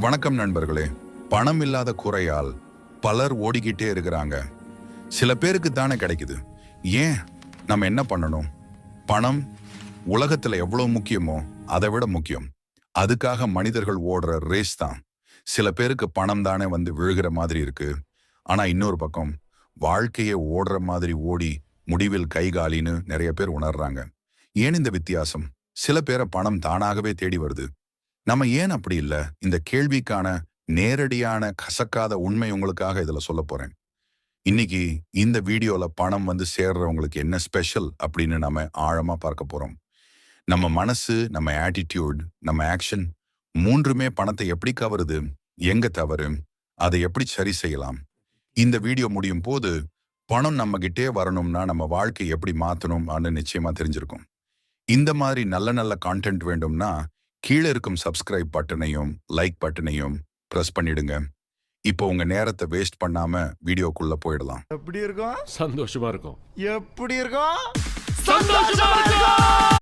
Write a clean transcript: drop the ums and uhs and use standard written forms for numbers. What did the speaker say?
வணக்கம் நண்பர்களே. பணம் இல்லாத குறையால் பலர் ஓடிக்கிட்டே இருக்கிறாங்க. சில பேருக்கு தானே கிடைக்குது. ஏன் நம்ம என்ன பண்ணணும்? பணம் உலகத்துல எவ்வளவு முக்கியமோ அதை விட முக்கியம். அதுக்காக மனிதர்கள் ஓடுற ரேஸ் தான். சில பேருக்கு பணம் தானே வந்து விழுகிற மாதிரி இருக்கு. ஆனா இன்னொரு பக்கம் வாழ்க்கையை ஓடுற மாதிரி ஓடி முடிவில் கைகாலின்னு நிறைய பேர் உணர்றாங்க. ஏன் இந்த வித்தியாசம்? சில பேரை பணம் தானாகவே தேடி வருது. நம்ம ஏன் அப்படி இல்லை? இந்த கேள்விக்கான நேரடியான கசக்காத உண்மை உங்களுக்காக இதுல சொல்ல போறேன். இன்னைக்கு இந்த வீடியோல பணம் வந்து சேர்றவங்களுக்கு என்ன ஸ்பெஷல் அப்படின்னு நம்ம ஆழமா பார்க்க போறோம். நம்ம மனசு, நம்ம ஆட்டிடியூட், நம்ம ஆக்ஷன் மூன்றுமே பணத்தை எப்படி கவருது, எங்க தவறு, அதை எப்படி சரி செய்யலாம். இந்த வீடியோ முடியும் போது பணம் நம்ம கிட்டே வரணும்னா நம்ம வாழ்க்கை எப்படி மாத்தணும் நிச்சயமா தெரிஞ்சிருக்கும். இந்த மாதிரி நல்ல நல்ல கான்டென்ட் வேண்டும்னா கீழே இருக்கும் சப்ஸ்கிரைப் பட்டனையும் லைக் பட்டனையும் பிரஸ் பண்ணிடுங்க. இப்போ உங்க நேரத்தை வேஸ்ட் பண்ணாம வீடியோக்குள்ள போயிடலாம். எப்படி இருக்கும்? சந்தோஷமா இருக்கும். எப்படி இருக்கும்? சந்தோஷமா இருக்கும்.